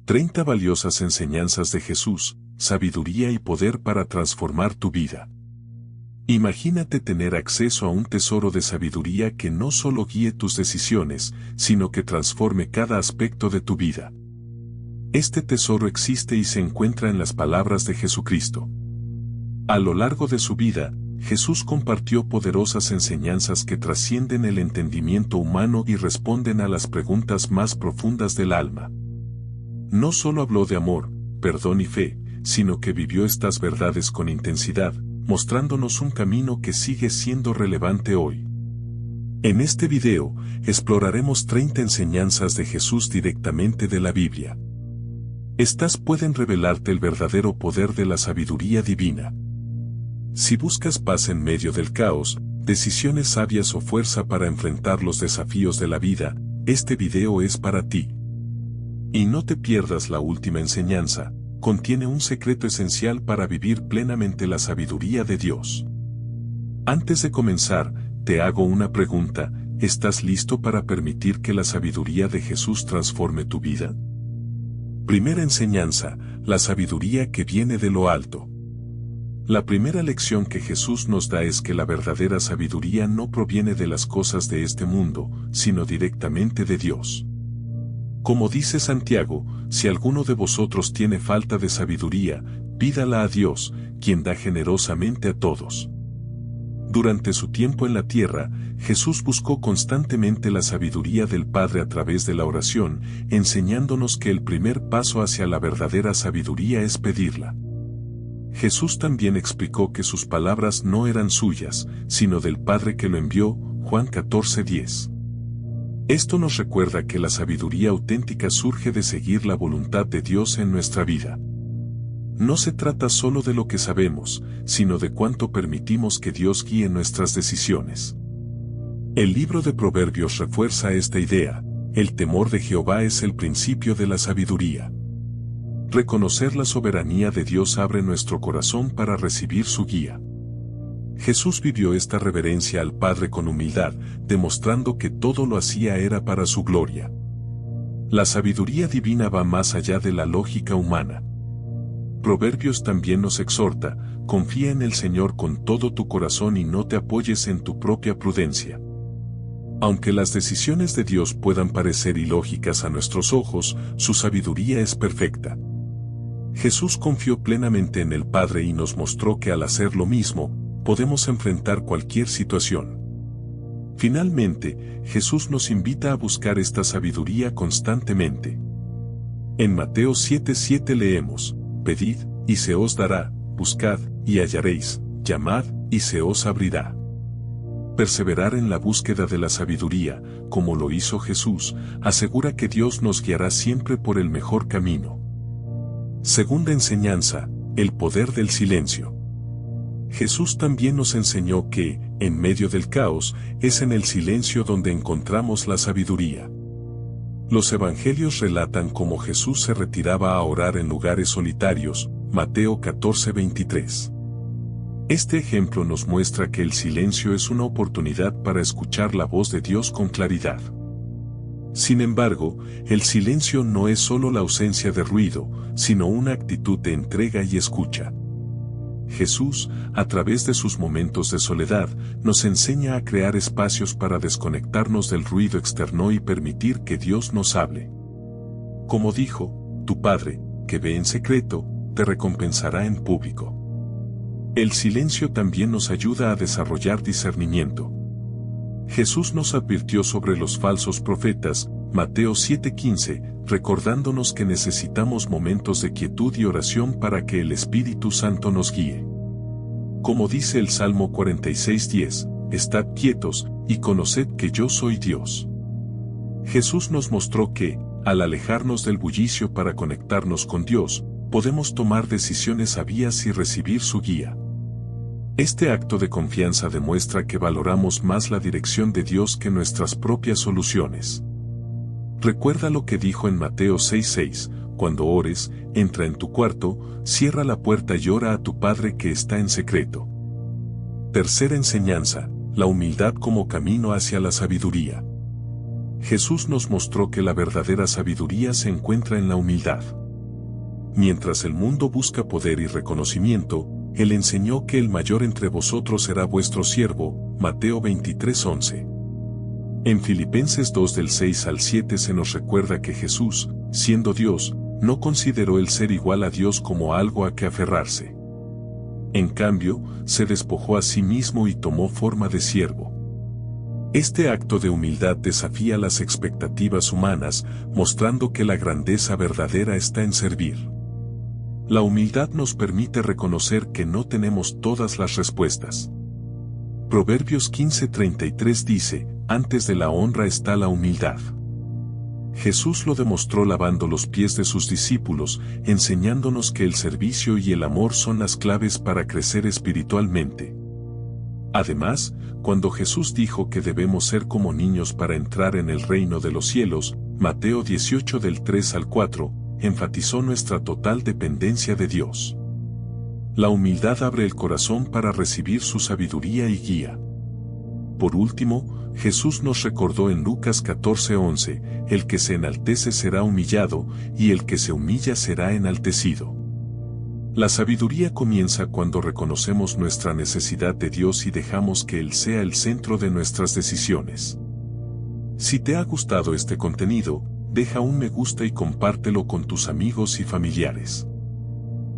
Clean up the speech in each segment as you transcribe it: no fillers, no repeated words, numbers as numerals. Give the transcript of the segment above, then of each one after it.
30 valiosas enseñanzas de Jesús, sabiduría y poder para transformar tu vida. Imagínate tener acceso a un tesoro de sabiduría que no solo guíe tus decisiones, sino que transforme cada aspecto de tu vida. Este tesoro existe y se encuentra en las palabras de Jesucristo. A lo largo de su vida, Jesús compartió poderosas enseñanzas que trascienden el entendimiento humano y responden a las preguntas más profundas del alma. No solo habló de amor, perdón y fe, sino que vivió estas verdades con intensidad, mostrándonos un camino que sigue siendo relevante hoy. En este video, exploraremos 30 enseñanzas de Jesús directamente de la Biblia. Estas pueden revelarte el verdadero poder de la sabiduría divina. Si buscas paz en medio del caos, decisiones sabias o fuerza para enfrentar los desafíos de la vida, este video es para ti. Y no te pierdas la última enseñanza, contiene un secreto esencial para vivir plenamente la sabiduría de Dios. Antes de comenzar, te hago una pregunta: ¿estás listo para permitir que la sabiduría de Jesús transforme tu vida? Primera enseñanza: la sabiduría que viene de lo alto. La primera lección que Jesús nos da es que la verdadera sabiduría no proviene de las cosas de este mundo, sino directamente de Dios. Como dice Santiago, si alguno de vosotros tiene falta de sabiduría, pídala a Dios, quien da generosamente a todos. Durante su tiempo en la tierra, Jesús buscó constantemente la sabiduría del Padre a través de la oración, enseñándonos que el primer paso hacia la verdadera sabiduría es pedirla. Jesús también explicó que sus palabras no eran suyas, sino del Padre que lo envió, Juan 14:10. Esto nos recuerda que la sabiduría auténtica surge de seguir la voluntad de Dios en nuestra vida. No se trata solo de lo que sabemos, sino de cuánto permitimos que Dios guíe nuestras decisiones. El libro de Proverbios refuerza esta idea: el temor de Jehová es el principio de la sabiduría. Reconocer la soberanía de Dios abre nuestro corazón para recibir su guía. Jesús vivió esta reverencia al Padre con humildad, demostrando que todo lo hacía era para su gloria. La sabiduría divina va más allá de la lógica humana. Proverbios también nos exhorta: confía en el Señor con todo tu corazón y no te apoyes en tu propia prudencia. Aunque las decisiones de Dios puedan parecer ilógicas a nuestros ojos, su sabiduría es perfecta. Jesús confió plenamente en el Padre y nos mostró que al hacer lo mismo, podemos enfrentar cualquier situación. Finalmente, Jesús nos invita a buscar esta sabiduría constantemente. En Mateo 7:7 leemos: pedid, y se os dará; buscad, y hallaréis; llamad, y se os abrirá. Perseverar en la búsqueda de la sabiduría, como lo hizo Jesús, asegura que Dios nos guiará siempre por el mejor camino. Segunda enseñanza: el poder del silencio. Jesús también nos enseñó que, en medio del caos, es en el silencio donde encontramos la sabiduría. Los evangelios relatan cómo Jesús se retiraba a orar en lugares solitarios, Mateo 14:23. Este ejemplo nos muestra que el silencio es una oportunidad para escuchar la voz de Dios con claridad. Sin embargo, el silencio no es solo la ausencia de ruido, sino una actitud de entrega y escucha. Jesús, a través de sus momentos de soledad, nos enseña a crear espacios para desconectarnos del ruido externo y permitir que Dios nos hable. Como dijo: tu Padre, que ve en secreto, te recompensará en público. El silencio también nos ayuda a desarrollar discernimiento. Jesús nos advirtió sobre los falsos profetas, Mateo 7:15, recordándonos que necesitamos momentos de quietud y oración para que el Espíritu Santo nos guíe. Como dice el Salmo 46:10, estad quietos, y conoced que yo soy Dios. Jesús nos mostró que, al alejarnos del bullicio para conectarnos con Dios, podemos tomar decisiones sabias y recibir su guía. Este acto de confianza demuestra que valoramos más la dirección de Dios que nuestras propias soluciones. Recuerda lo que dijo en Mateo 6:6, cuando ores, entra en tu cuarto, cierra la puerta y ora a tu Padre que está en secreto. Tercera enseñanza: la humildad como camino hacia la sabiduría. Jesús nos mostró que la verdadera sabiduría se encuentra en la humildad. Mientras el mundo busca poder y reconocimiento, Él enseñó que el mayor entre vosotros será vuestro siervo, Mateo 23:11. En Filipenses 2 del 6 al 7 se nos recuerda que Jesús, siendo Dios, no consideró el ser igual a Dios como algo a que aferrarse. En cambio, se despojó a sí mismo y tomó forma de siervo. Este acto de humildad desafía las expectativas humanas, mostrando que la grandeza verdadera está en servir. La humildad nos permite reconocer que no tenemos todas las respuestas. Proverbios 15:33 dice, antes de la honra está la humildad. Jesús lo demostró lavando los pies de sus discípulos, enseñándonos que el servicio y el amor son las claves para crecer espiritualmente. Además, cuando Jesús dijo que debemos ser como niños para entrar en el reino de los cielos, Mateo 18 del 3 al 4, enfatizó nuestra total dependencia de Dios. La humildad abre el corazón para recibir su sabiduría y guía. Por último, Jesús nos recordó en Lucas 14:11, el que se enaltece será humillado, y el que se humilla será enaltecido. La sabiduría comienza cuando reconocemos nuestra necesidad de Dios y dejamos que Él sea el centro de nuestras decisiones. Si te ha gustado este contenido, deja un me gusta y compártelo con tus amigos y familiares.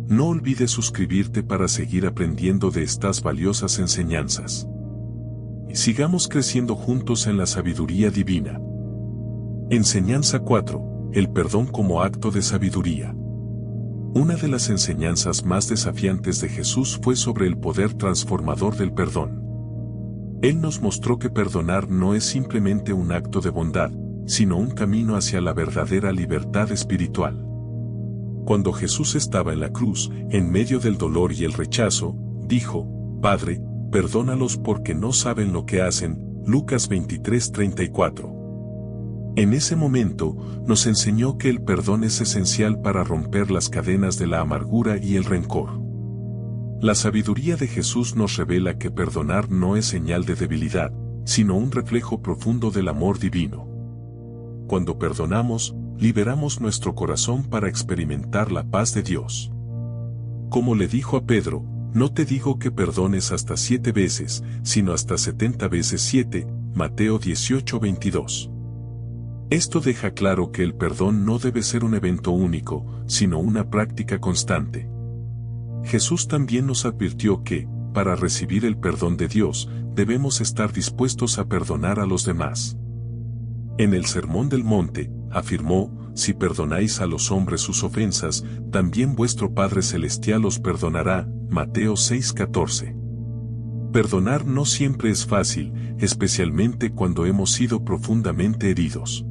No olvides suscribirte para seguir aprendiendo de estas valiosas enseñanzas. Sigamos creciendo juntos en la sabiduría divina. Enseñanza 4. El perdón como acto de sabiduría. Una de las enseñanzas más desafiantes de Jesús fue sobre el poder transformador del perdón. Él nos mostró que perdonar no es simplemente un acto de bondad, sino un camino hacia la verdadera libertad espiritual. Cuando Jesús estaba en la cruz, en medio del dolor y el rechazo, dijo, Padre, perdónalos porque no saben lo que hacen, Lucas 23:34. En ese momento, nos enseñó que el perdón es esencial para romper las cadenas de la amargura y el rencor. La sabiduría de Jesús nos revela que perdonar no es señal de debilidad, sino un reflejo profundo del amor divino. Cuando perdonamos, liberamos nuestro corazón para experimentar la paz de Dios. Como le dijo a Pedro, no te digo que perdones hasta 7 veces, sino hasta 70 veces 7, Mateo 18:22. Esto deja claro que el perdón no debe ser un evento único, sino una práctica constante. Jesús también nos advirtió que, para recibir el perdón de Dios, debemos estar dispuestos a perdonar a los demás. En el Sermón del Monte, afirmó, si perdonáis a los hombres sus ofensas, también vuestro Padre Celestial os perdonará, Mateo 6:14. Perdonar no siempre es fácil, especialmente cuando hemos sido profundamente heridos.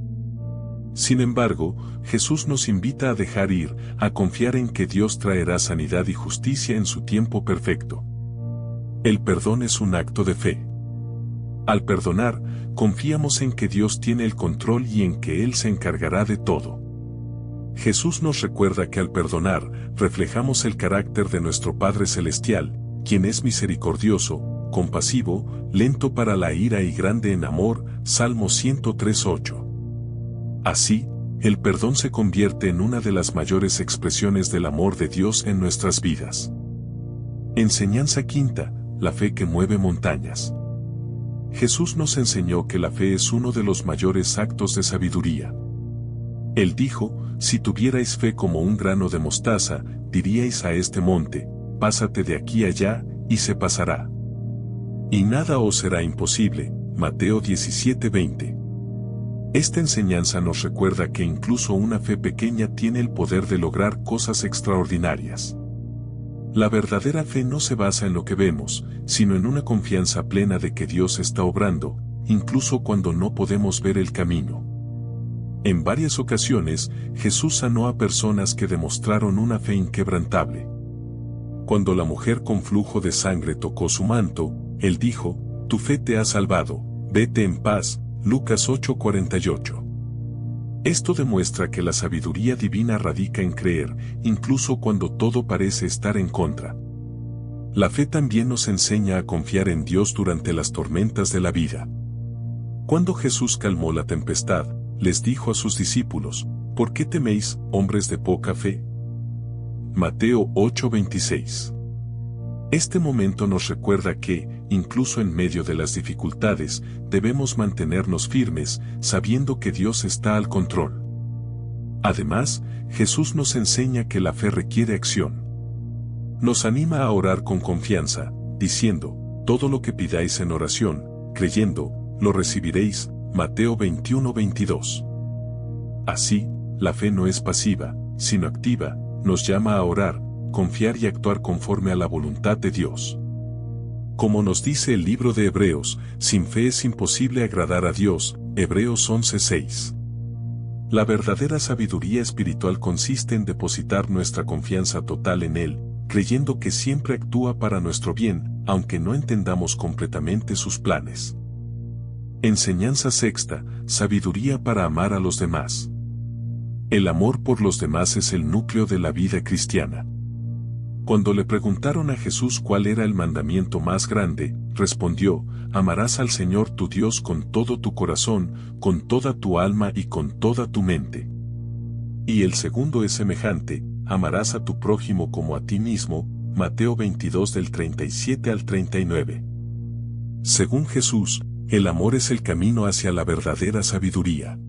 Sin embargo, Jesús nos invita a dejar ir, a confiar en que Dios traerá sanidad y justicia en su tiempo perfecto. El perdón es un acto de fe. Al perdonar, confiamos en que Dios tiene el control y en que Él se encargará de todo. Jesús nos recuerda que al perdonar, reflejamos el carácter de nuestro Padre Celestial, quien es misericordioso, compasivo, lento para la ira y grande en amor, Salmo 103:8. Así, el perdón se convierte en una de las mayores expresiones del amor de Dios en nuestras vidas. Enseñanza quinta, la fe que mueve montañas. Jesús nos enseñó que la fe es uno de los mayores actos de sabiduría. Él dijo, si tuvierais fe como un grano de mostaza, diríais a este monte, pásate de aquí allá, y se pasará. Y nada os será imposible, Mateo 17:20. Esta enseñanza nos recuerda que incluso una fe pequeña tiene el poder de lograr cosas extraordinarias. La verdadera fe no se basa en lo que vemos, sino en una confianza plena de que Dios está obrando, incluso cuando no podemos ver el camino. En varias ocasiones, Jesús sanó a personas que demostraron una fe inquebrantable. Cuando la mujer con flujo de sangre tocó su manto, Él dijo, tu fe te ha salvado, vete en paz, Lucas 8:48. Esto demuestra que la sabiduría divina radica en creer, incluso cuando todo parece estar en contra. La fe también nos enseña a confiar en Dios durante las tormentas de la vida. Cuando Jesús calmó la tempestad, les dijo a sus discípulos, ¿por qué teméis, hombres de poca fe? Mateo 8:26. Este momento nos recuerda que, incluso en medio de las dificultades, debemos mantenernos firmes, sabiendo que Dios está al control. Además, Jesús nos enseña que la fe requiere acción. Nos anima a orar con confianza, diciendo, todo lo que pidáis en oración, creyendo, lo recibiréis, Mateo 21:22. Así, la fe no es pasiva, sino activa, nos llama a orar, confiar y actuar conforme a la voluntad de Dios. Como nos dice el libro de Hebreos, sin fe es imposible agradar a Dios, Hebreos 11:6. La verdadera sabiduría espiritual consiste en depositar nuestra confianza total en Él, creyendo que siempre actúa para nuestro bien, aunque no entendamos completamente sus planes. Enseñanza sexta, sabiduría para amar a los demás. El amor por los demás es el núcleo de la vida cristiana. Cuando le preguntaron a Jesús cuál era el mandamiento más grande, respondió, amarás al Señor tu Dios con todo tu corazón, con toda tu alma y con toda tu mente. Y el segundo es semejante, amarás a tu prójimo como a ti mismo, Mateo 22 del 37 al 39. Según Jesús, el amor es el camino hacia la verdadera sabiduría.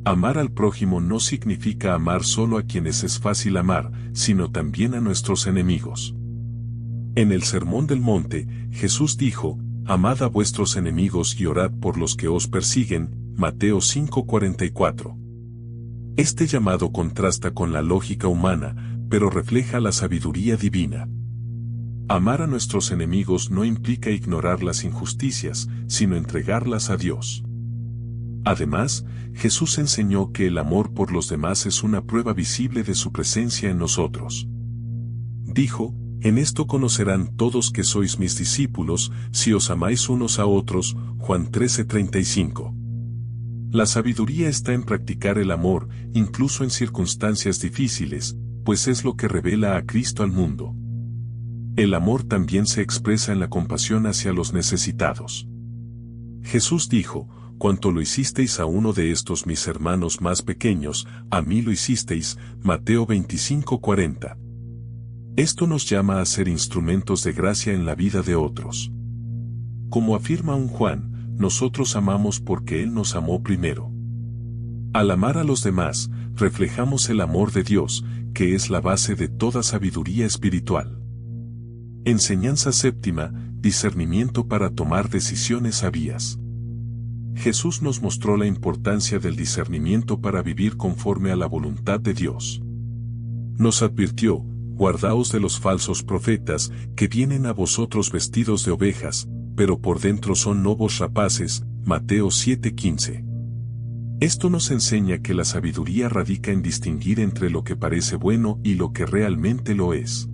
Amar al prójimo no significa amar solo a quienes es fácil amar, sino también a nuestros enemigos. En el Sermón del Monte, Jesús dijo, amad a vuestros enemigos y orad por los que os persiguen, Mateo 5:44. Este llamado contrasta con la lógica humana, pero refleja la sabiduría divina. Amar a nuestros enemigos no implica ignorar las injusticias, sino entregarlas a Dios. Además, Jesús enseñó que el amor por los demás es una prueba visible de su presencia en nosotros. Dijo, en esto conocerán todos que sois mis discípulos, si os amáis unos a otros, Juan 13:35. La sabiduría está en practicar el amor, incluso en circunstancias difíciles, pues es lo que revela a Cristo al mundo. El amor también se expresa en la compasión hacia los necesitados. Jesús dijo, cuanto lo hicisteis a uno de estos mis hermanos más pequeños, a mí lo hicisteis, Mateo 25:40. Esto nos llama a ser instrumentos de gracia en la vida de otros. Como afirma un Juan, nosotros amamos porque Él nos amó primero. Al amar a los demás, reflejamos el amor de Dios, que es la base de toda sabiduría espiritual. Enseñanza séptima, discernimiento para tomar decisiones sabias. Jesús nos mostró la importancia del discernimiento para vivir conforme a la voluntad de Dios. Nos advirtió, guardaos de los falsos profetas, que vienen a vosotros vestidos de ovejas, pero por dentro son lobos rapaces, Mateo 7:15. Esto nos enseña que la sabiduría radica en distinguir entre lo que parece bueno y lo que realmente lo es.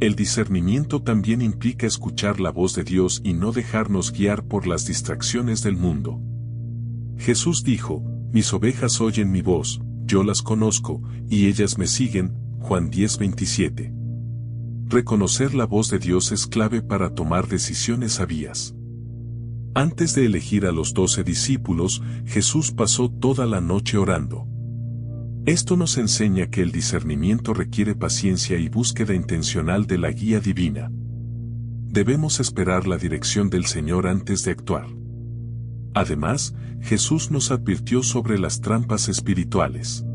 El discernimiento también implica escuchar la voz de Dios y no dejarnos guiar por las distracciones del mundo. Jesús dijo, mis ovejas oyen mi voz, yo las conozco, y ellas me siguen, Juan 10:27. Reconocer la voz de Dios es clave para tomar decisiones sabias. Antes de elegir a los 12 discípulos, Jesús pasó toda la noche orando. Esto nos enseña que el discernimiento requiere paciencia y búsqueda intencional de la guía divina. Debemos esperar la dirección del Señor antes de actuar. Además, Jesús nos advirtió sobre las trampas espirituales.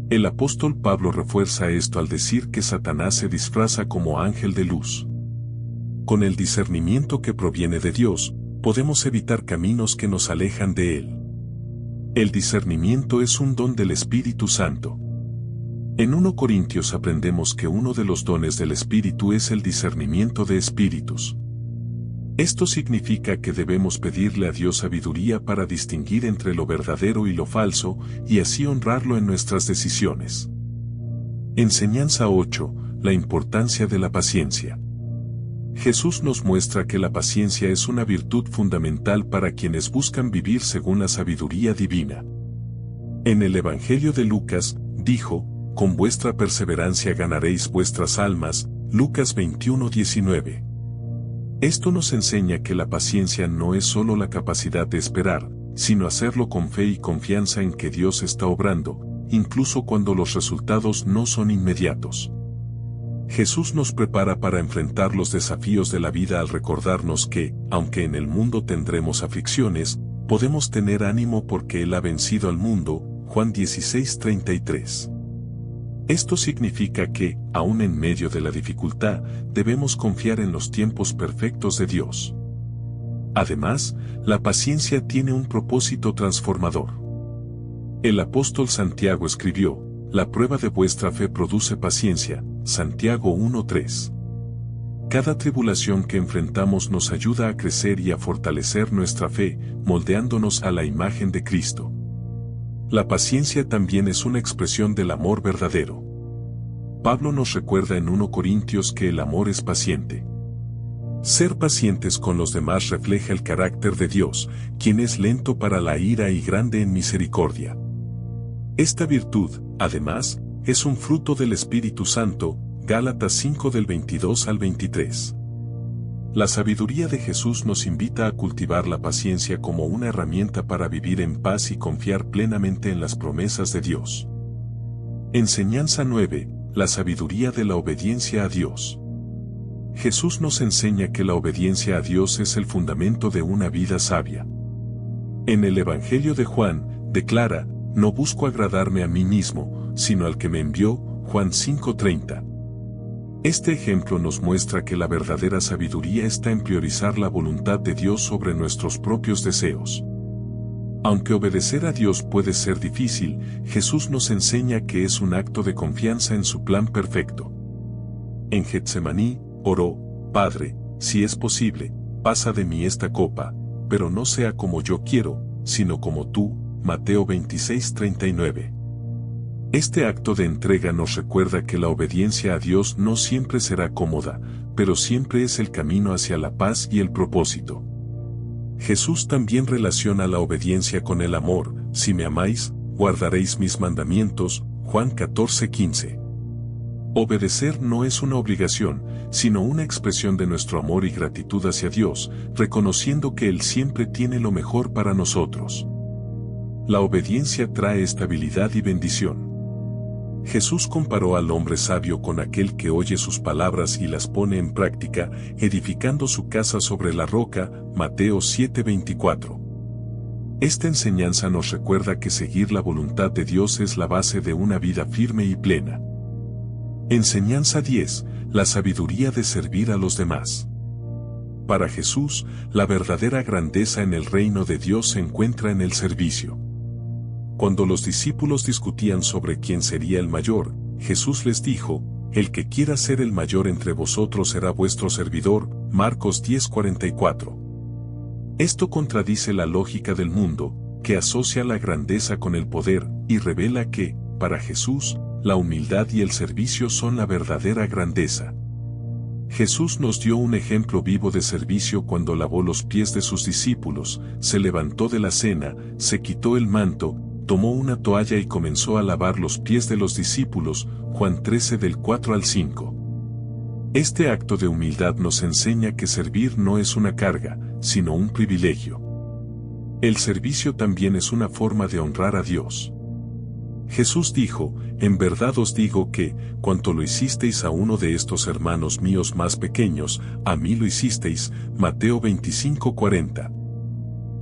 El apóstol Pablo refuerza esto al decir que Satanás se disfraza como ángel de luz. Con el discernimiento que proviene de Dios, podemos evitar caminos que nos alejan de Él. El discernimiento es un don del Espíritu Santo. En 1 Corintios aprendemos que uno de los dones del Espíritu es el discernimiento de espíritus. Esto significa que debemos pedirle a Dios sabiduría para distinguir entre lo verdadero y lo falso, y así honrarlo en nuestras decisiones. Enseñanza 8. La importancia de la paciencia. Jesús nos muestra que la paciencia es una virtud fundamental para quienes buscan vivir según la sabiduría divina. En el Evangelio de Lucas, dijo, con vuestra perseverancia ganaréis vuestras almas, Lucas 21:19. Esto nos enseña que la paciencia no es solo la capacidad de esperar, sino hacerlo con fe y confianza en que Dios está obrando, incluso cuando los resultados no son inmediatos. Jesús nos prepara para enfrentar los desafíos de la vida al recordarnos que, aunque en el mundo tendremos aflicciones, podemos tener ánimo porque Él ha vencido al mundo. Juan 16:33. Esto significa que, aun en medio de la dificultad, debemos confiar en los tiempos perfectos de Dios. Además, la paciencia tiene un propósito transformador. El apóstol Santiago escribió: la prueba de vuestra fe produce paciencia, Santiago 1:3. Cada tribulación que enfrentamos nos ayuda a crecer y a fortalecer nuestra fe, moldeándonos a la imagen de Cristo. La paciencia también es una expresión del amor verdadero. Pablo nos recuerda en 1 Corintios que el amor es paciente. Ser pacientes con los demás refleja el carácter de Dios, quien es lento para la ira y grande en misericordia. Esta virtud, además, es un fruto del Espíritu Santo, Gálatas 5 del 22 al 23. La sabiduría de Jesús nos invita a cultivar la paciencia como una herramienta para vivir en paz y confiar plenamente en las promesas de Dios. Enseñanza 9. La sabiduría de la obediencia a Dios. Jesús nos enseña que la obediencia a Dios es el fundamento de una vida sabia. En el Evangelio de Juan, declara: no busco agradarme a mí mismo, sino al que me envió. Juan 5:30. Este ejemplo nos muestra que la verdadera sabiduría está en priorizar la voluntad de Dios sobre nuestros propios deseos. Aunque obedecer a Dios puede ser difícil, Jesús nos enseña que es un acto de confianza en su plan perfecto. En Getsemaní, oró: Padre, si es posible, pasa de mí esta copa, pero no sea como yo quiero, sino como tú. Mateo 26:39. Este acto de entrega nos recuerda que la obediencia a Dios no siempre será cómoda, pero siempre es el camino hacia la paz y el propósito. Jesús también relaciona la obediencia con el amor: si me amáis, guardaréis mis mandamientos. Juan 14:15. Obedecer no es una obligación, sino una expresión de nuestro amor y gratitud hacia Dios, reconociendo que Él siempre tiene lo mejor para nosotros. La obediencia trae estabilidad y bendición. Jesús comparó al hombre sabio con aquel que oye sus palabras y las pone en práctica, edificando su casa sobre la roca. Mateo 7:24. Esta enseñanza nos recuerda que seguir la voluntad de Dios es la base de una vida firme y plena. Enseñanza 10. La sabiduría de servir a los demás. Para Jesús, la verdadera grandeza en el reino de Dios se encuentra en el servicio. Cuando los discípulos discutían sobre quién sería el mayor, Jesús les dijo: el que quiera ser el mayor entre vosotros será vuestro servidor. Marcos 10:44. Esto contradice la lógica del mundo, que asocia la grandeza con el poder, y revela que, para Jesús, la humildad y el servicio son la verdadera grandeza. Jesús nos dio un ejemplo vivo de servicio cuando lavó los pies de sus discípulos, se levantó de la cena, se quitó el manto, tomó una toalla y comenzó a lavar los pies de los discípulos. Juan 13 del 4 al 5. Este acto de humildad nos enseña que servir no es una carga, sino un privilegio. El servicio también es una forma de honrar a Dios. Jesús dijo: en verdad os digo que, cuanto lo hicisteis a uno de estos hermanos míos más pequeños, a mí lo hicisteis. Mateo 25:40.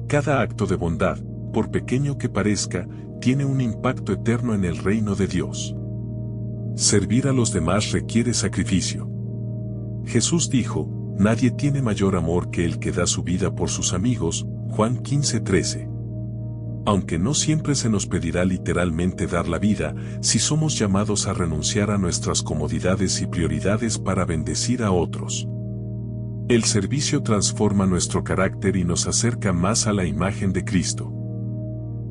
Cada acto de bondad, por pequeño que parezca, tiene un impacto eterno en el reino de Dios. Servir a los demás requiere sacrificio. Jesús dijo: nadie tiene mayor amor que el que da su vida por sus amigos. Juan 15:13. Aunque no siempre se nos pedirá literalmente dar la vida, sí somos llamados a renunciar a nuestras comodidades y prioridades para bendecir a otros. El servicio transforma nuestro carácter y nos acerca más a la imagen de Cristo.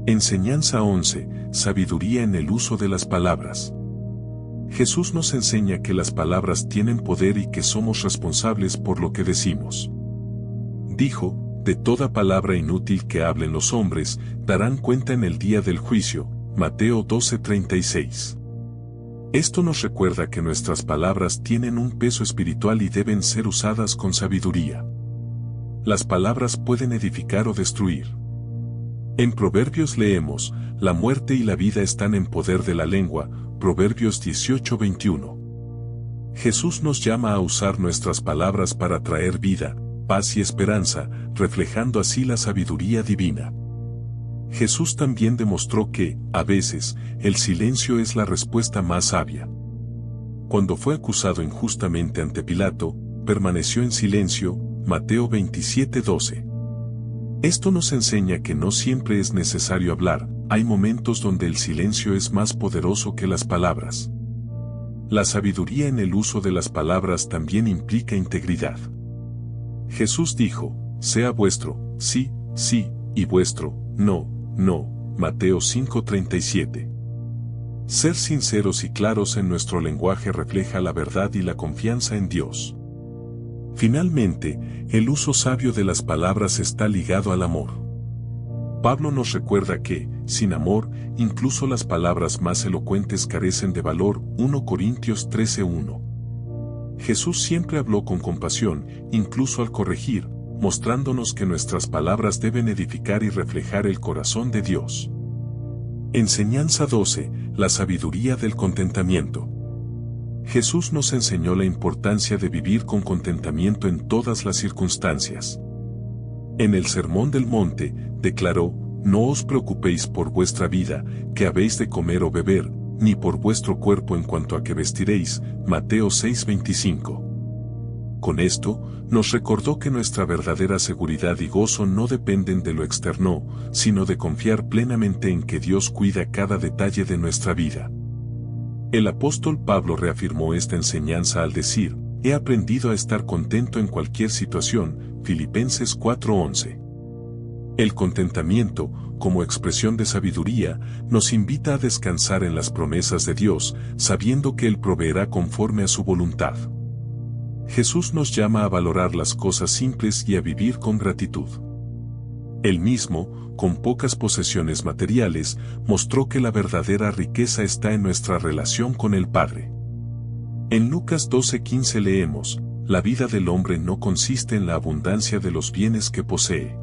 Enseñanza 11. Sabiduría en el uso de las palabras. Jesús nos enseña que las palabras tienen poder y que somos responsables por lo que decimos. Dijo: de toda palabra inútil que hablen los hombres, darán cuenta en el día del juicio. Mateo 12:36. Esto nos recuerda que nuestras palabras tienen un peso espiritual y deben ser usadas con sabiduría. Las palabras pueden edificar o destruir. En Proverbios leemos, la muerte y la vida están en poder de la lengua, Proverbios 18:21. Jesús nos llama a usar nuestras palabras para traer vida, paz y esperanza, reflejando así la sabiduría divina. Jesús también demostró que, a veces, el silencio es la respuesta más sabia. Cuando fue acusado injustamente ante Pilato, permaneció en silencio, Mateo 27:12. Esto nos enseña que no siempre es necesario hablar, hay momentos donde el silencio es más poderoso que las palabras. La sabiduría en el uso de las palabras también implica integridad. Jesús dijo, sea vuestro, sí, sí, y vuestro, no, no, Mateo 5:37. Ser sinceros y claros en nuestro lenguaje refleja la verdad y la confianza en Dios. Finalmente, el uso sabio de las palabras está ligado al amor. Pablo nos recuerda que, sin amor, incluso las palabras más elocuentes carecen de valor, 1 Corintios 13:1. Jesús siempre habló con compasión, incluso al corregir, mostrándonos que nuestras palabras deben edificar y reflejar el corazón de Dios. Enseñanza 12, la sabiduría del contentamiento. Jesús nos enseñó la importancia de vivir con contentamiento en todas las circunstancias. En el Sermón del Monte, declaró, no os preocupéis por vuestra vida, que habéis de comer o beber, ni por vuestro cuerpo en cuanto a que vestiréis, Mateo 6:25. Con esto, nos recordó que nuestra verdadera seguridad y gozo no dependen de lo externo, sino de confiar plenamente en que Dios cuida cada detalle de nuestra vida. El apóstol Pablo reafirmó esta enseñanza al decir, he aprendido a estar contento en cualquier situación, Filipenses 4:11. El contentamiento, como expresión de sabiduría, nos invita a descansar en las promesas de Dios, sabiendo que Él proveerá conforme a su voluntad. Jesús nos llama a valorar las cosas simples y a vivir con gratitud. Él mismo, con pocas posesiones materiales, mostró que la verdadera riqueza está en nuestra relación con el Padre. En Lucas 12:15 leemos, la vida del hombre no consiste en la abundancia de los bienes que posee.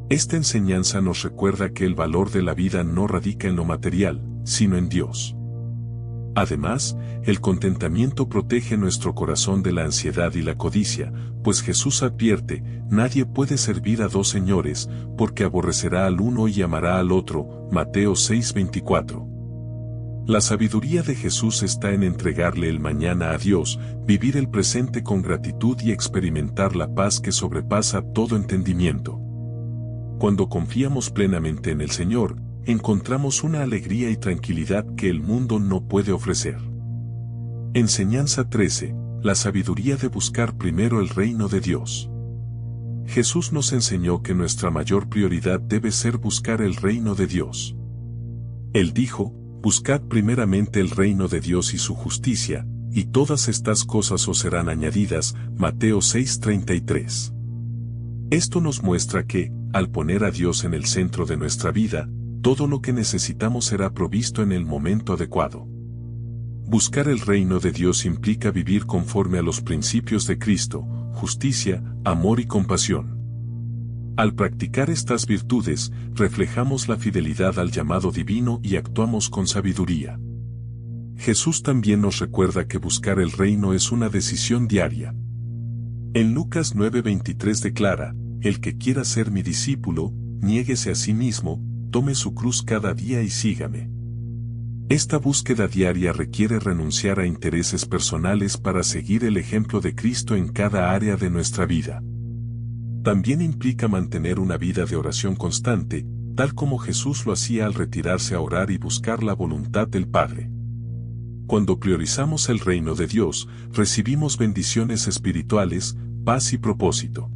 Esta enseñanza nos recuerda que el valor de la vida no radica en lo material, sino en Dios. Además, el contentamiento protege nuestro corazón de la ansiedad y la codicia, pues Jesús advierte, nadie puede servir a dos señores, porque aborrecerá al uno y amará al otro, Mateo 6:24. La sabiduría de Jesús está en entregarle el mañana a Dios, vivir el presente con gratitud y experimentar la paz que sobrepasa todo entendimiento. Cuando confiamos plenamente en el Señor, encontramos una alegría y tranquilidad que el mundo no puede ofrecer. Enseñanza 13, la sabiduría de buscar primero el reino de Dios. Jesús nos enseñó que nuestra mayor prioridad debe ser buscar el reino de Dios. Él dijo, buscad primeramente el reino de Dios y su justicia, y todas estas cosas os serán añadidas, Mateo 6:33. Esto nos muestra que, al poner a Dios en el centro de nuestra vida, todo lo que necesitamos será provisto en el momento adecuado. Buscar el reino de Dios implica vivir conforme a los principios de Cristo, justicia, amor y compasión. Al practicar estas virtudes, reflejamos la fidelidad al llamado divino y actuamos con sabiduría. Jesús también nos recuerda que buscar el reino es una decisión diaria. En Lucas 9:23 declara, el que quiera ser mi discípulo, niéguese a sí mismo, tome su cruz cada día y sígame. Esta búsqueda diaria requiere renunciar a intereses personales para seguir el ejemplo de Cristo en cada área de nuestra vida. También implica mantener una vida de oración constante, tal como Jesús lo hacía al retirarse a orar y buscar la voluntad del Padre. Cuando priorizamos el reino de Dios, recibimos bendiciones espirituales, paz y propósito.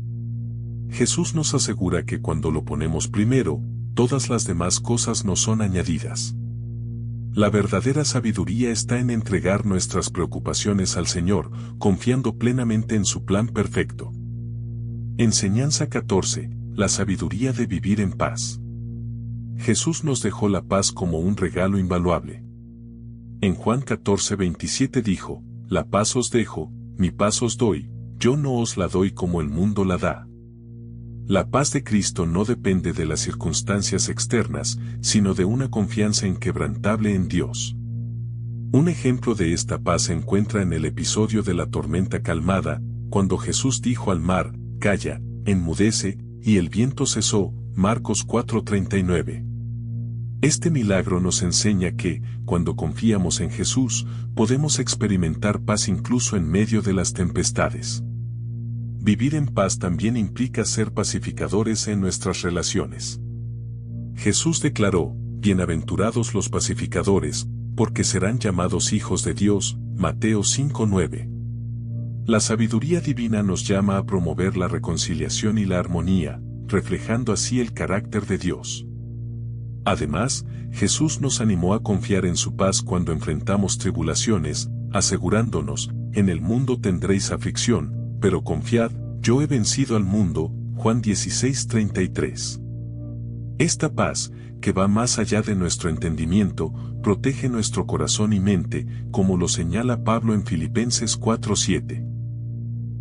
Jesús nos asegura que cuando lo ponemos primero, todas las demás cosas nos son añadidas. La verdadera sabiduría está en entregar nuestras preocupaciones al Señor, confiando plenamente en su plan perfecto. Enseñanza 14, la sabiduría de vivir en paz. Jesús nos dejó la paz como un regalo invaluable. En Juan 14:27 dijo, la paz os dejo, mi paz os doy, yo no os la doy como el mundo la da. La paz de Cristo no depende de las circunstancias externas, sino de una confianza inquebrantable en Dios. Un ejemplo de esta paz se encuentra en el episodio de la tormenta calmada, cuando Jesús dijo al mar, «Calla, enmudece», y el viento cesó, Marcos 4:39. Este milagro nos enseña que, cuando confiamos en Jesús, podemos experimentar paz incluso en medio de las tempestades. Vivir en paz también implica ser pacificadores en nuestras relaciones. Jesús declaró, «Bienaventurados los pacificadores, porque serán llamados hijos de Dios», Mateo 5:9. La sabiduría divina nos llama a promover la reconciliación y la armonía, reflejando así el carácter de Dios. Además, Jesús nos animó a confiar en su paz cuando enfrentamos tribulaciones, asegurándonos, «En el mundo tendréis aflicción, pero confiad, yo he vencido al mundo», Juan 16:33. Esta paz, que va más allá de nuestro entendimiento, protege nuestro corazón y mente, como lo señala Pablo en Filipenses 4:7.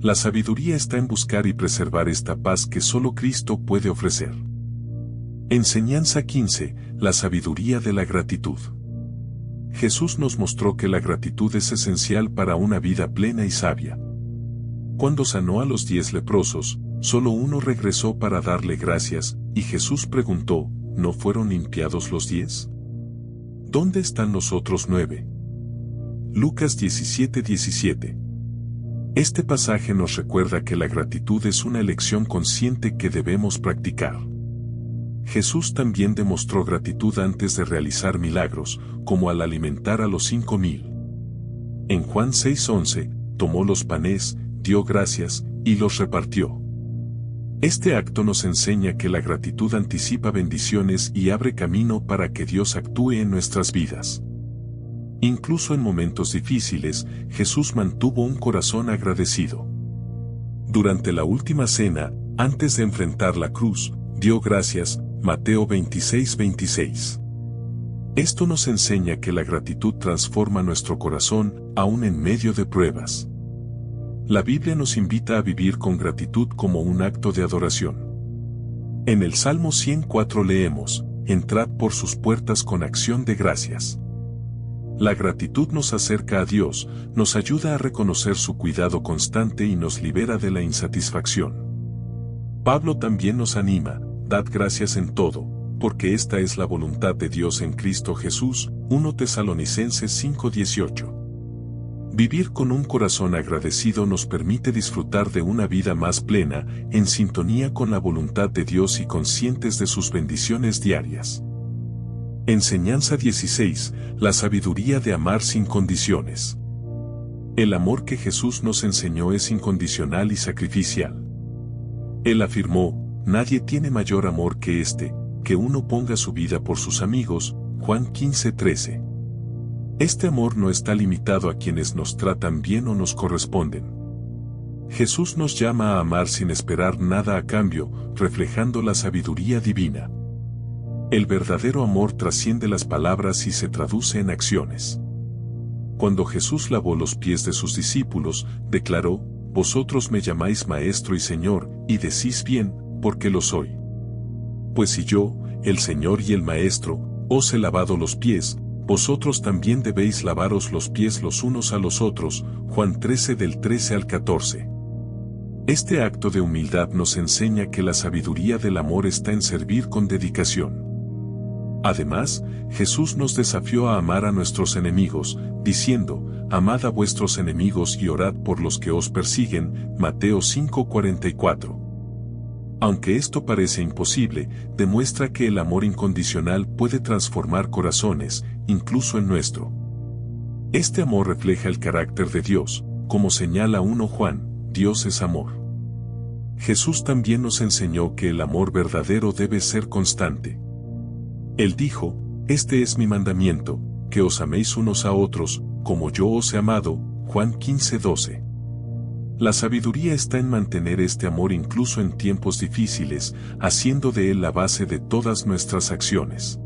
La sabiduría está en buscar y preservar esta paz que solo Cristo puede ofrecer. Enseñanza 15. La sabiduría de la gratitud. Jesús nos mostró que la gratitud es esencial para una vida plena y sabia. Cuando sanó a los 10 leprosos, solo uno regresó para darle gracias, y Jesús preguntó, ¿no fueron limpiados los 10? ¿Dónde están los otros 9? Lucas 17:17. Este pasaje nos recuerda que la gratitud es una elección consciente que debemos practicar. Jesús también demostró gratitud antes de realizar milagros, como al alimentar a los 5,000. En Juan 6:11, tomó los panes, dio gracias, y los repartió. Este acto nos enseña que la gratitud anticipa bendiciones y abre camino para que Dios actúe en nuestras vidas. Incluso en momentos difíciles, Jesús mantuvo un corazón agradecido. Durante la última cena, antes de enfrentar la cruz, dio gracias, Mateo 26:26. Esto nos enseña que la gratitud transforma nuestro corazón, aún en medio de pruebas. La Biblia nos invita a vivir con gratitud como un acto de adoración. En el Salmo 104 leemos, «Entrad por sus puertas con acción de gracias». La gratitud nos acerca a Dios, nos ayuda a reconocer su cuidado constante y nos libera de la insatisfacción. Pablo también nos anima, «Dad gracias en todo, porque esta es la voluntad de Dios en Cristo Jesús», 1 Tesalonicenses 5:18. Vivir con un corazón agradecido nos permite disfrutar de una vida más plena, en sintonía con la voluntad de Dios y conscientes de sus bendiciones diarias. Enseñanza 16. La sabiduría de amar sin condiciones. El amor que Jesús nos enseñó es incondicional y sacrificial. Él afirmó, «Nadie tiene mayor amor que este, que uno ponga su vida por sus amigos», Juan 15:13. Este amor no está limitado a quienes nos tratan bien o nos corresponden. Jesús nos llama a amar sin esperar nada a cambio, reflejando la sabiduría divina. El verdadero amor trasciende las palabras y se traduce en acciones. Cuando Jesús lavó los pies de sus discípulos, declaró, «Vosotros me llamáis Maestro y Señor, y decís bien, porque lo soy. Pues si yo, el Señor y el Maestro, os he lavado los pies, vosotros también debéis lavaros los pies los unos a los otros», Juan 13 del 13 al 14. Este acto de humildad nos enseña que la sabiduría del amor está en servir con dedicación. Además, Jesús nos desafió a amar a nuestros enemigos, diciendo, «Amad a vuestros enemigos y orad por los que os persiguen», Mateo 5:44. Aunque esto parece imposible, demuestra que el amor incondicional puede transformar corazones, incluso el nuestro. Este amor refleja el carácter de Dios, como señala 1 Juan, Dios es amor. Jesús también nos enseñó que el amor verdadero debe ser constante. Él dijo, «Este es mi mandamiento, que os améis unos a otros, como yo os he amado», Juan 15:12. La sabiduría está en mantener este amor incluso en tiempos difíciles, haciendo de él la base de todas nuestras acciones.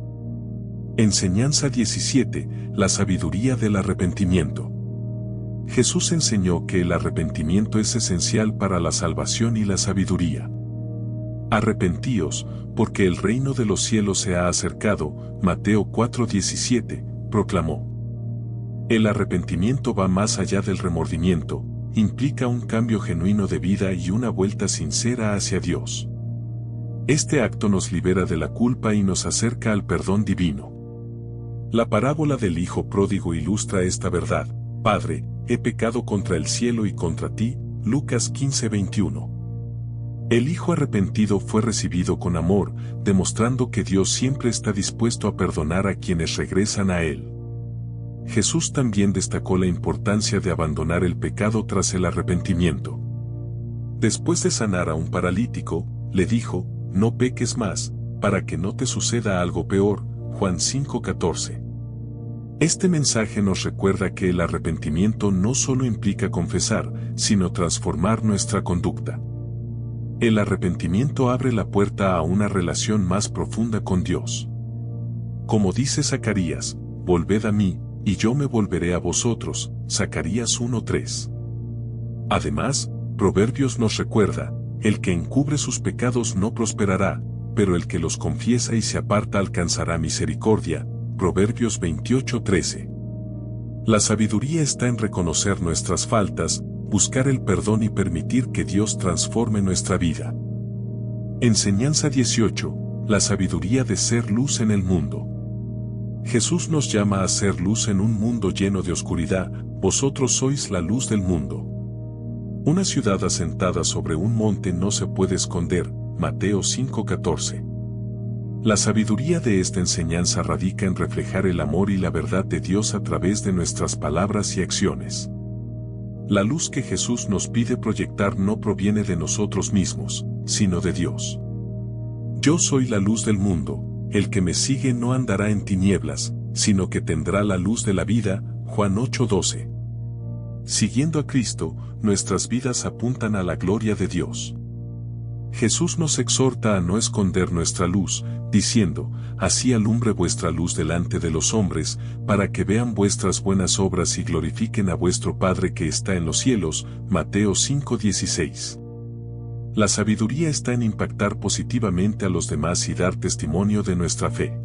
Enseñanza 17. La sabiduría del arrepentimiento. Jesús enseñó que el arrepentimiento es esencial para la salvación y la sabiduría. Arrepentíos, porque el reino de los cielos se ha acercado, Mateo 4:17, proclamó. El arrepentimiento va más allá del remordimiento, implica un cambio genuino de vida y una vuelta sincera hacia Dios. Este acto nos libera de la culpa y nos acerca al perdón divino. La parábola del Hijo Pródigo ilustra esta verdad. Padre, he pecado contra el cielo y contra ti, Lucas 15:21. El Hijo arrepentido fue recibido con amor, demostrando que Dios siempre está dispuesto a perdonar a quienes regresan a Él. Jesús también destacó la importancia de abandonar el pecado tras el arrepentimiento. Después de sanar a un paralítico, le dijo, no peques más, para que no te suceda algo peor, Juan 5:14. Este mensaje nos recuerda que el arrepentimiento no solo implica confesar, sino transformar nuestra conducta. El arrepentimiento abre la puerta a una relación más profunda con Dios. Como dice Zacarías, volved a mí, y yo me volveré a vosotros, Zacarías 1:3. Además, Proverbios nos recuerda, el que encubre sus pecados no prosperará, pero el que los confiesa y se aparta alcanzará misericordia, Proverbios 28:13. La sabiduría está en reconocer nuestras faltas, buscar el perdón y permitir que Dios transforme nuestra vida. Enseñanza 18. La sabiduría de ser luz en el mundo. Jesús nos llama a ser luz en un mundo lleno de oscuridad, vosotros sois la luz del mundo. Una ciudad asentada sobre un monte no se puede esconder, Mateo 5:14. La sabiduría de esta enseñanza radica en reflejar el amor y la verdad de Dios a través de nuestras palabras y acciones. La luz que Jesús nos pide proyectar no proviene de nosotros mismos, sino de Dios. Yo soy la luz del mundo, el que me sigue no andará en tinieblas, sino que tendrá la luz de la vida, Juan 8:12. Siguiendo a Cristo, nuestras vidas apuntan a la gloria de Dios. Jesús nos exhorta a no esconder nuestra luz, diciendo, así alumbre vuestra luz delante de los hombres, para que vean vuestras buenas obras y glorifiquen a vuestro Padre que está en los cielos, Mateo 5:16. La sabiduría está en impactar positivamente a los demás y dar testimonio de nuestra fe.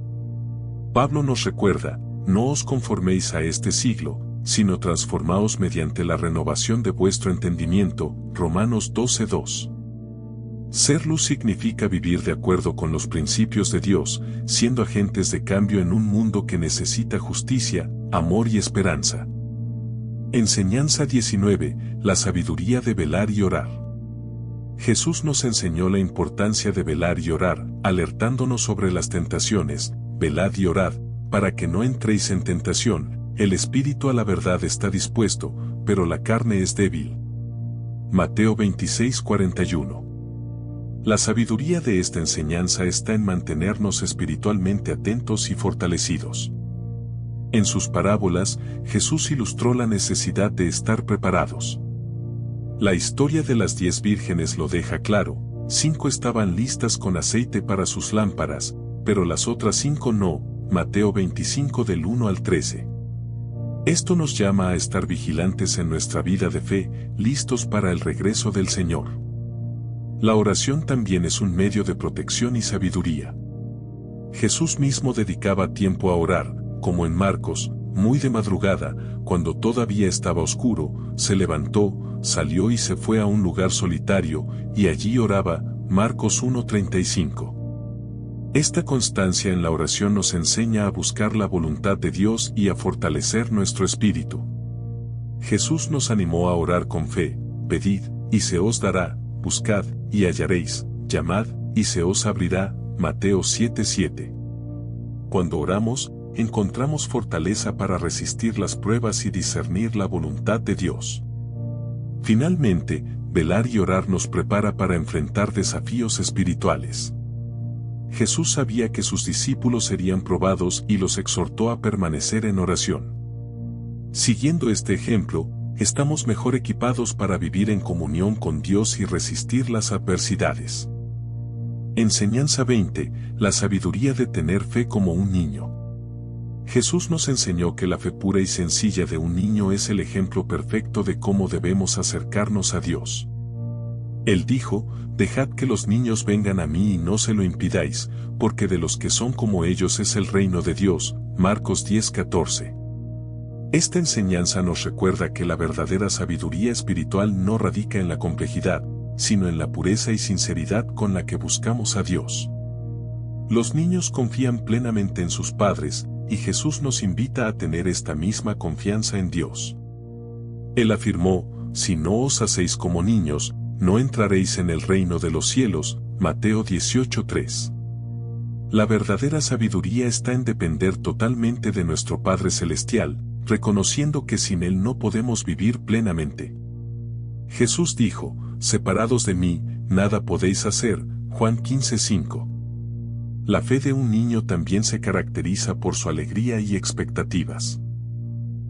Pablo nos recuerda, no os conforméis a este siglo, sino transformaos mediante la renovación de vuestro entendimiento, Romanos 12:2. Ser luz significa vivir de acuerdo con los principios de Dios, siendo agentes de cambio en un mundo que necesita justicia, amor y esperanza. Enseñanza 19. La sabiduría de velar y orar. Jesús nos enseñó la importancia de velar y orar, alertándonos sobre las tentaciones, velad y orad, para que no entréis en tentación, el espíritu a la verdad está dispuesto, pero la carne es débil. Mateo 26:41. La sabiduría de esta enseñanza está en mantenernos espiritualmente atentos y fortalecidos. En sus parábolas, Jesús ilustró la necesidad de estar preparados. La historia de las 10 vírgenes lo deja claro, 5 estaban listas con aceite para sus lámparas, pero las otras 5 no, Mateo 25 del 1 al 13. Esto nos llama a estar vigilantes en nuestra vida de fe, listos para el regreso del Señor. La oración también es un medio de protección y sabiduría. Jesús mismo dedicaba tiempo a orar, como en Marcos, muy de madrugada, cuando todavía estaba oscuro, se levantó, salió y se fue a un lugar solitario, y allí oraba, Marcos 1:35. Esta constancia en la oración nos enseña a buscar la voluntad de Dios y a fortalecer nuestro espíritu. Jesús nos animó a orar con fe, pedid, y se os dará, buscad, y hallaréis, llamad, y se os abrirá, Mateo 7:7. Cuando oramos, encontramos fortaleza para resistir las pruebas y discernir la voluntad de Dios. Finalmente, velar y orar nos prepara para enfrentar desafíos espirituales. Jesús sabía que sus discípulos serían probados y los exhortó a permanecer en oración. Siguiendo este ejemplo, estamos mejor equipados para vivir en comunión con Dios y resistir las adversidades. Enseñanza 20. La sabiduría de tener fe como un niño. Jesús nos enseñó que la fe pura y sencilla de un niño es el ejemplo perfecto de cómo debemos acercarnos a Dios. Él dijo, dejad que los niños vengan a mí y no se lo impidáis, porque de los que son como ellos es el reino de Dios. Marcos 10:14. Esta enseñanza nos recuerda que la verdadera sabiduría espiritual no radica en la complejidad, sino en la pureza y sinceridad con la que buscamos a Dios. Los niños confían plenamente en sus padres, y Jesús nos invita a tener esta misma confianza en Dios. Él afirmó, si no os hacéis como niños, no entraréis en el reino de los cielos. Mateo 18:3. La verdadera sabiduría está en depender totalmente de nuestro Padre Celestial, reconociendo que sin Él no podemos vivir plenamente. Jesús dijo, separados de mí, nada podéis hacer. Juan 15:5. La fe de un niño también se caracteriza por su alegría y expectativas.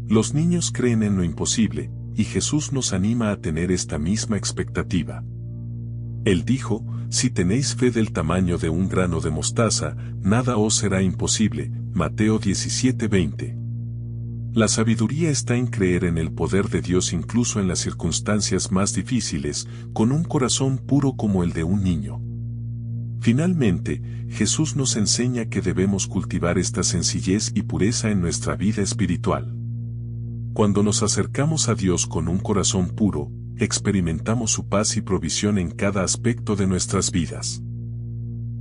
Los niños creen en lo imposible, y Jesús nos anima a tener esta misma expectativa. Él dijo, si tenéis fe del tamaño de un grano de mostaza, nada os será imposible. Mateo 17:20. La sabiduría está en creer en el poder de Dios incluso en las circunstancias más difíciles, con un corazón puro como el de un niño. Finalmente, Jesús nos enseña que debemos cultivar esta sencillez y pureza en nuestra vida espiritual. Cuando nos acercamos a Dios con un corazón puro, experimentamos su paz y provisión en cada aspecto de nuestras vidas.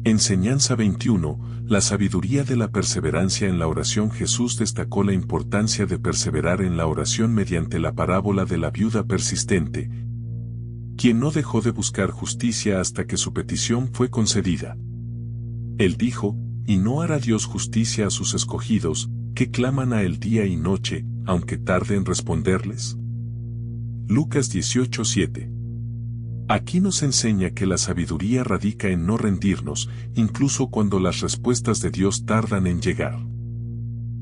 Enseñanza 21. La sabiduría de la perseverancia en la oración. Jesús destacó la importancia de perseverar en la oración mediante la parábola de la viuda persistente, quien no dejó de buscar justicia hasta que su petición fue concedida. Él dijo, ¿y no hará Dios justicia a sus escogidos, que claman a Él día y noche, aunque tarde en responderles? Lucas 18:7. Aquí nos enseña que la sabiduría radica en no rendirnos, incluso cuando las respuestas de Dios tardan en llegar.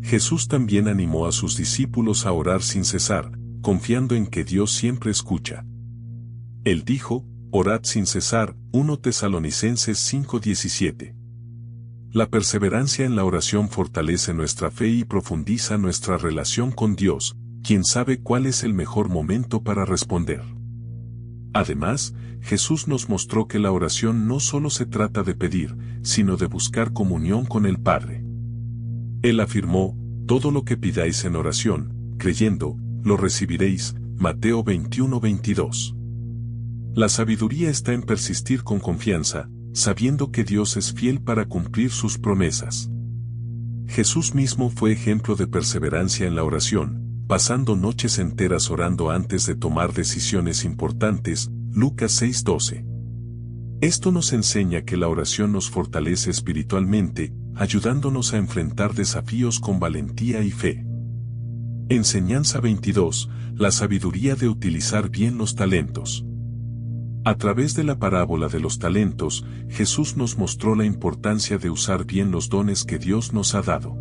Jesús también animó a sus discípulos a orar sin cesar, confiando en que Dios siempre escucha. Él dijo, orad sin cesar. 1 Tesalonicenses 5:17. La perseverancia en la oración fortalece nuestra fe y profundiza nuestra relación con Dios, quien sabe cuál es el mejor momento para responder. Además, Jesús nos mostró que la oración no solo se trata de pedir, sino de buscar comunión con el Padre. Él afirmó, todo lo que pidáis en oración, creyendo, lo recibiréis. Mateo 21:22. La sabiduría está en persistir con confianza, sabiendo que Dios es fiel para cumplir sus promesas. Jesús mismo fue ejemplo de perseverancia en la oración, pasando noches enteras orando antes de tomar decisiones importantes. Lucas 6:12. Esto nos enseña que la oración nos fortalece espiritualmente, ayudándonos a enfrentar desafíos con valentía y fe. Enseñanza 22. La sabiduría de utilizar bien los talentos. A través de la parábola de los talentos, Jesús nos mostró la importancia de usar bien los dones que Dios nos ha dado.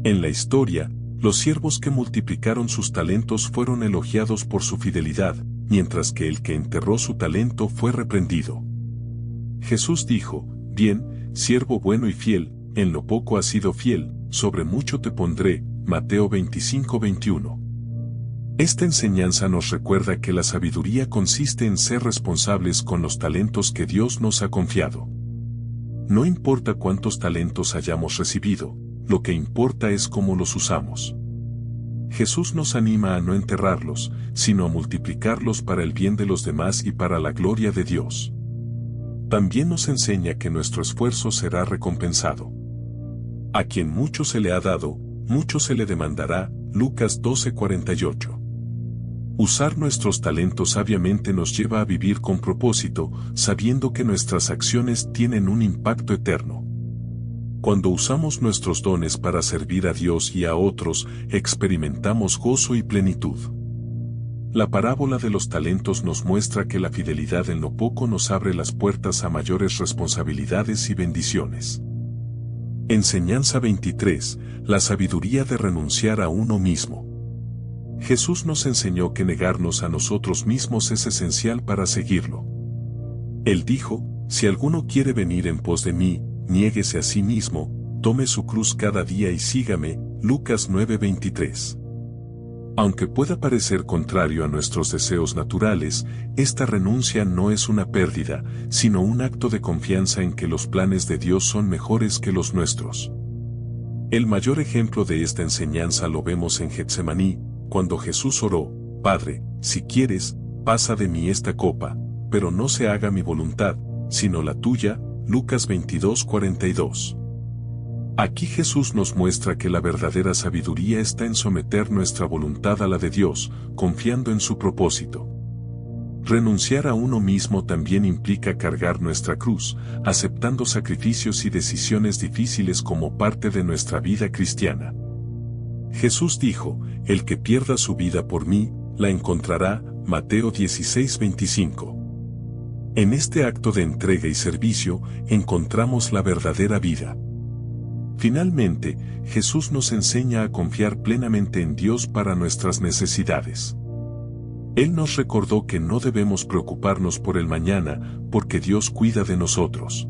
En la historia, los siervos que multiplicaron sus talentos fueron elogiados por su fidelidad, mientras que el que enterró su talento fue reprendido. Jesús dijo, bien, siervo bueno y fiel, en lo poco has sido fiel, sobre mucho te pondré. Mateo 25:21. Esta enseñanza nos recuerda que la sabiduría consiste en ser responsables con los talentos que Dios nos ha confiado. No importa cuántos talentos hayamos recibido, lo que importa es cómo los usamos. Jesús nos anima a no enterrarlos, sino a multiplicarlos para el bien de los demás y para la gloria de Dios. También nos enseña que nuestro esfuerzo será recompensado. A quien mucho se le ha dado, mucho se le demandará. Lucas 12:48. Usar nuestros talentos sabiamente nos lleva a vivir con propósito, sabiendo que nuestras acciones tienen un impacto eterno. Cuando usamos nuestros dones para servir a Dios y a otros, experimentamos gozo y plenitud. La parábola de los talentos nos muestra que la fidelidad en lo poco nos abre las puertas a mayores responsabilidades y bendiciones. Enseñanza 23. La sabiduría de renunciar a uno mismo. Jesús nos enseñó que negarnos a nosotros mismos es esencial para seguirlo. Él dijo, si alguno quiere venir en pos de mí, niéguese a sí mismo, tome su cruz cada día y sígame. Lucas 9:23. Aunque pueda parecer contrario a nuestros deseos naturales, esta renuncia no es una pérdida, sino un acto de confianza en que los planes de Dios son mejores que los nuestros. El mayor ejemplo de esta enseñanza lo vemos en Getsemaní, cuando Jesús oró: Padre, si quieres, pasa de mí esta copa, pero no se haga mi voluntad, sino la tuya. Lucas 22:42. Aquí Jesús nos muestra que la verdadera sabiduría está en someter nuestra voluntad a la de Dios, confiando en su propósito. Renunciar a uno mismo también implica cargar nuestra cruz, aceptando sacrificios y decisiones difíciles como parte de nuestra vida cristiana. Jesús dijo: el que pierda su vida por mí, la encontrará. Mateo 16:25. En este acto de entrega y servicio, encontramos la verdadera vida. Finalmente, Jesús nos enseña a confiar plenamente en Dios para nuestras necesidades. Él nos recordó que no debemos preocuparnos por el mañana, porque Dios cuida de nosotros.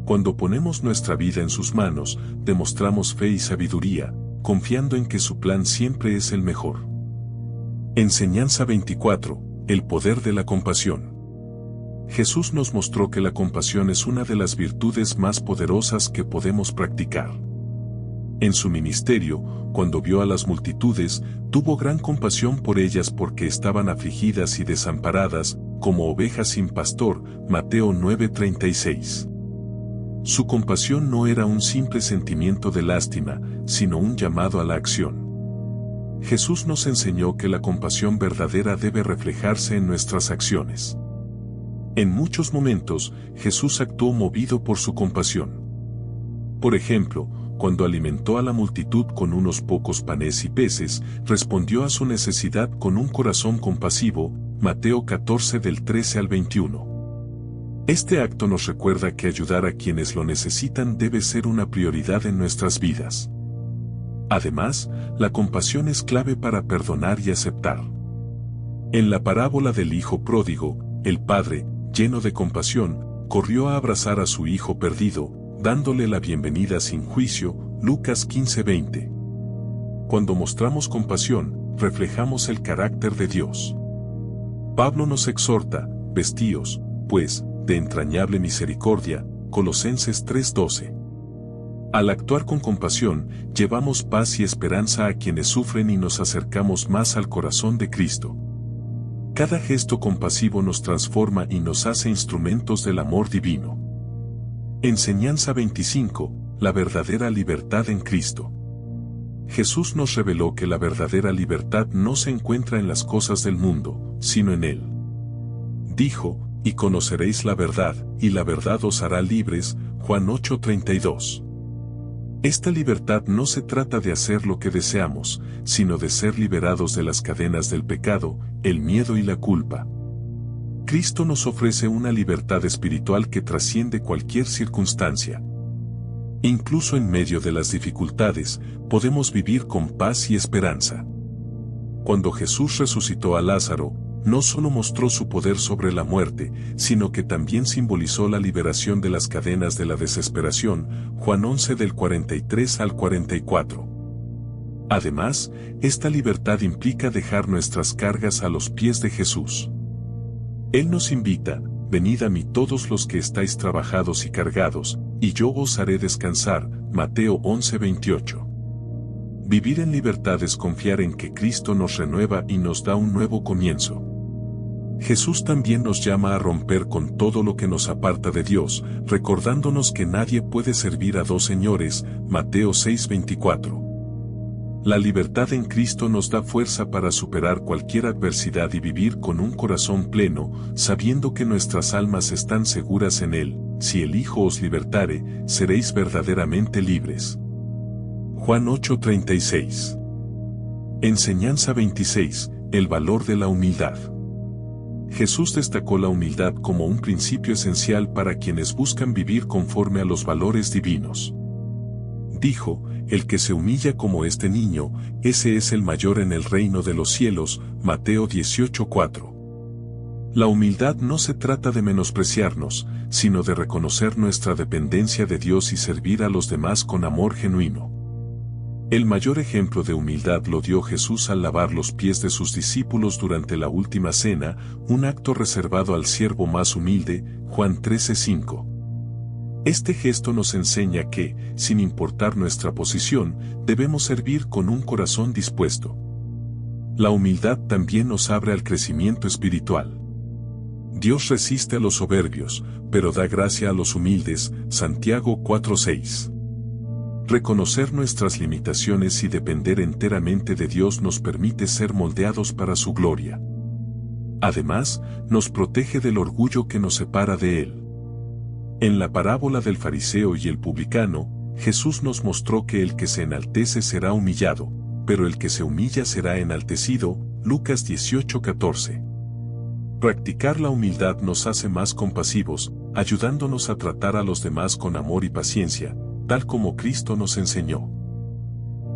Cuando ponemos nuestra vida en sus manos, demostramos fe y sabiduría, confiando en que su plan siempre es el mejor. Enseñanza 24. El poder de la compasión. Jesús nos mostró que la compasión es una de las virtudes más poderosas que podemos practicar. En su ministerio, cuando vio a las multitudes, tuvo gran compasión por ellas porque estaban afligidas y desamparadas, como ovejas sin pastor. Mateo 9:36. Su compasión no era un simple sentimiento de lástima, sino un llamado a la acción. Jesús nos enseñó que la compasión verdadera debe reflejarse en nuestras acciones. En muchos momentos, Jesús actuó movido por su compasión. Por ejemplo, cuando alimentó a la multitud con unos pocos panes y peces, respondió a su necesidad con un corazón compasivo. Mateo 14 del 13 al 21. Este acto nos recuerda que ayudar a quienes lo necesitan debe ser una prioridad en nuestras vidas. Además, la compasión es clave para perdonar y aceptar. En la parábola del hijo pródigo, el padre, lleno de compasión, corrió a abrazar a su hijo perdido, dándole la bienvenida sin juicio. Lucas 15:20. Cuando mostramos compasión, reflejamos el carácter de Dios. Pablo nos exhorta: vestíos, pues, de entrañable misericordia. Colosenses 3:12. Al actuar con compasión, llevamos paz y esperanza a quienes sufren y nos acercamos más al corazón de Cristo. Cada gesto compasivo nos transforma y nos hace instrumentos del amor divino. Enseñanza 25. La verdadera libertad en Cristo. Jesús nos reveló que la verdadera libertad no se encuentra en las cosas del mundo, sino en Él. Dijo: y conoceréis la verdad, y la verdad os hará libres. Juan 8:32. Esta libertad no se trata de hacer lo que deseamos, sino de ser liberados de las cadenas del pecado, el miedo y la culpa. Cristo nos ofrece una libertad espiritual que trasciende cualquier circunstancia. Incluso en medio de las dificultades, podemos vivir con paz y esperanza. Cuando Jesús resucitó a Lázaro, no solo mostró su poder sobre la muerte, sino que también simbolizó la liberación de las cadenas de la desesperación. Juan 11 del 43 al 44. Además, esta libertad implica dejar nuestras cargas a los pies de Jesús. Él nos invita: venid a mí todos los que estáis trabajados y cargados, y yo os haré descansar. Mateo 11:28. Vivir en libertad es confiar en que Cristo nos renueva y nos da un nuevo comienzo. Jesús también nos llama a romper con todo lo que nos aparta de Dios, recordándonos que nadie puede servir a dos señores. Mateo 6:24. La libertad en Cristo nos da fuerza para superar cualquier adversidad y vivir con un corazón pleno, sabiendo que nuestras almas están seguras en Él. Si el Hijo os libertare, seréis verdaderamente libres. Juan 8:36. Enseñanza 26. El valor de la humildad. Jesús destacó la humildad como un principio esencial para quienes buscan vivir conforme a los valores divinos. Dijo: el que se humilla como este niño, ese es el mayor en el reino de los cielos. Mateo 18:4. La humildad no se trata de menospreciarnos, sino de reconocer nuestra dependencia de Dios y servir a los demás con amor genuino. El mayor ejemplo de humildad lo dio Jesús al lavar los pies de sus discípulos durante la última cena, un acto reservado al siervo más humilde, Juan 13:5. Este gesto nos enseña que, sin importar nuestra posición, debemos servir con un corazón dispuesto. La humildad también nos abre al crecimiento espiritual. Dios resiste a los soberbios, pero da gracia a los humildes, Santiago 4:6. Reconocer nuestras limitaciones y depender enteramente de Dios nos permite ser moldeados para su gloria. Además, nos protege del orgullo que nos separa de Él. En la parábola del fariseo y el publicano, Jesús nos mostró que el que se enaltece será humillado, pero el que se humilla será enaltecido, Lucas 18:14. Practicar la humildad nos hace más compasivos, ayudándonos a tratar a los demás con amor y paciencia, tal como Cristo nos enseñó.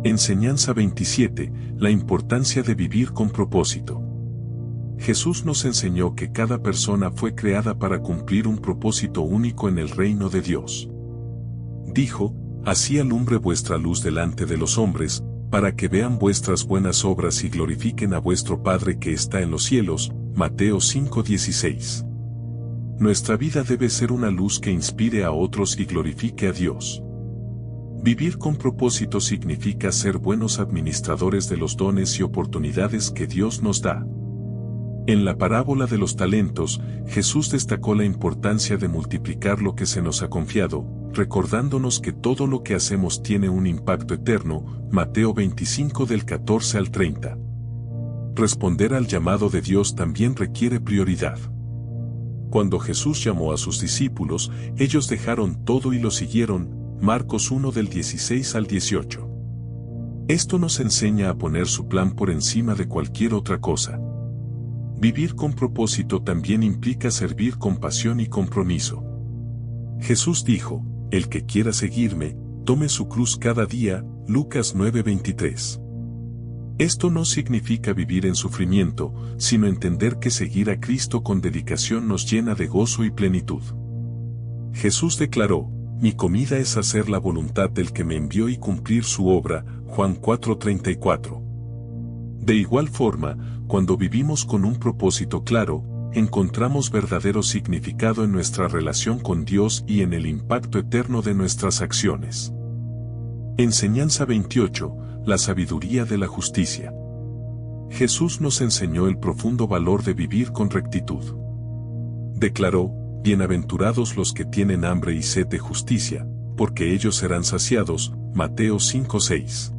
Enseñanza 27. La importancia de vivir con propósito. Jesús nos enseñó que cada persona fue creada para cumplir un propósito único en el reino de Dios. Dijo, así alumbre vuestra luz delante de los hombres, para que vean vuestras buenas obras y glorifiquen a vuestro Padre que está en los cielos, Mateo 5:16. Nuestra vida debe ser una luz que inspire a otros y glorifique a Dios. Vivir con propósito significa ser buenos administradores de los dones y oportunidades que Dios nos da. En la parábola de los talentos, Jesús destacó la importancia de multiplicar lo que se nos ha confiado, recordándonos que todo lo que hacemos tiene un impacto eterno, Mateo 25 del 14 al 30. Responder al llamado de Dios también requiere prioridad. Cuando Jesús llamó a sus discípulos, ellos dejaron todo y lo siguieron, Marcos 1 del 16 al 18. Esto nos enseña a poner su plan por encima de cualquier otra cosa. Vivir con propósito también implica servir con pasión y compromiso. Jesús dijo, el que quiera seguirme, tome su cruz cada día, Lucas 9:23. Esto no significa vivir en sufrimiento, sino entender que seguir a Cristo con dedicación nos llena de gozo y plenitud. Jesús declaró, mi comida es hacer la voluntad del que me envió y cumplir su obra, Juan 4:34. De igual forma, cuando vivimos con un propósito claro, encontramos verdadero significado en nuestra relación con Dios y en el impacto eterno de nuestras acciones. Enseñanza 28. La sabiduría de la justicia. Jesús nos enseñó el profundo valor de vivir con rectitud. Declaró, bienaventurados los que tienen hambre y sed de justicia, porque ellos serán saciados, Mateo 5:6.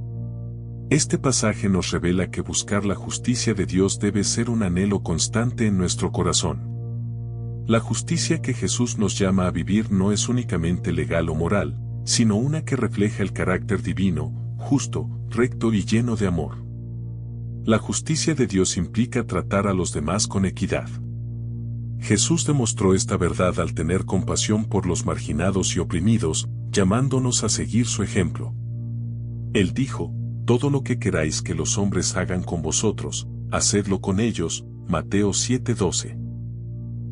Este pasaje nos revela que buscar la justicia de Dios debe ser un anhelo constante en nuestro corazón. La justicia que Jesús nos llama a vivir no es únicamente legal o moral, sino una que refleja el carácter divino, justo, recto y lleno de amor. La justicia de Dios implica tratar a los demás con equidad. Jesús demostró esta verdad al tener compasión por los marginados y oprimidos, llamándonos a seguir su ejemplo. Él dijo, todo lo que queráis que los hombres hagan con vosotros, hacedlo con ellos, Mateo 7:12.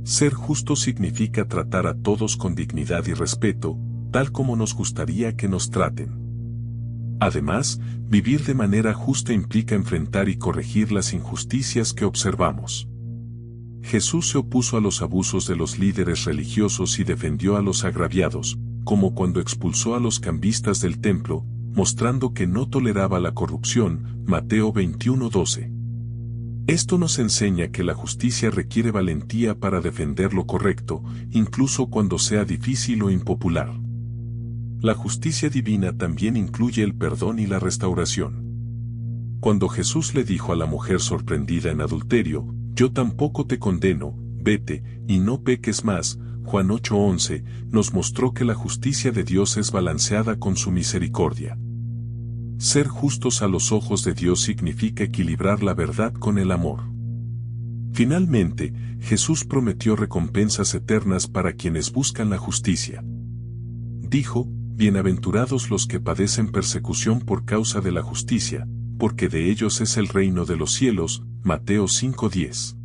Ser justo significa tratar a todos con dignidad y respeto, tal como nos gustaría que nos traten. Además, vivir de manera justa implica enfrentar y corregir las injusticias que observamos. Jesús se opuso a los abusos de los líderes religiosos y defendió a los agraviados, como cuando expulsó a los cambistas del templo, mostrando que no toleraba la corrupción, Mateo 21:12. Esto nos enseña que la justicia requiere valentía para defender lo correcto, incluso cuando sea difícil o impopular. La justicia divina también incluye el perdón y la restauración. Cuando Jesús le dijo a la mujer sorprendida en adulterio, yo tampoco te condeno, vete, y no peques más, Juan 8:11, nos mostró que la justicia de Dios es balanceada con su misericordia. Ser justos a los ojos de Dios significa equilibrar la verdad con el amor. Finalmente, Jesús prometió recompensas eternas para quienes buscan la justicia. Dijo, bienaventurados los que padecen persecución por causa de la justicia, porque de ellos es el reino de los cielos, Mateo 5:10.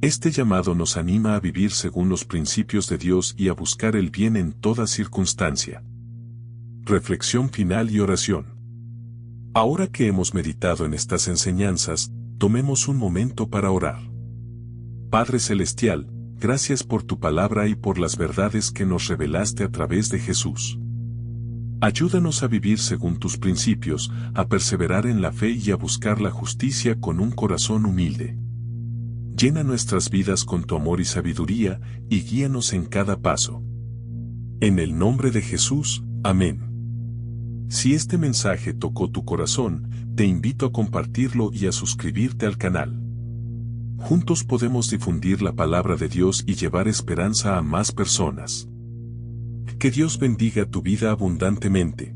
Este llamado nos anima a vivir según los principios de Dios y a buscar el bien en toda circunstancia. Reflexión final y oración. Ahora que hemos meditado en estas enseñanzas, tomemos un momento para orar. Padre Celestial, gracias por tu palabra y por las verdades que nos revelaste a través de Jesús. Ayúdanos a vivir según tus principios, a perseverar en la fe y a buscar la justicia con un corazón humilde. Llena nuestras vidas con tu amor y sabiduría, y guíanos en cada paso. En el nombre de Jesús, amén. Si este mensaje tocó tu corazón, te invito a compartirlo y a suscribirte al canal. Juntos podemos difundir la palabra de Dios y llevar esperanza a más personas. Que Dios bendiga tu vida abundantemente.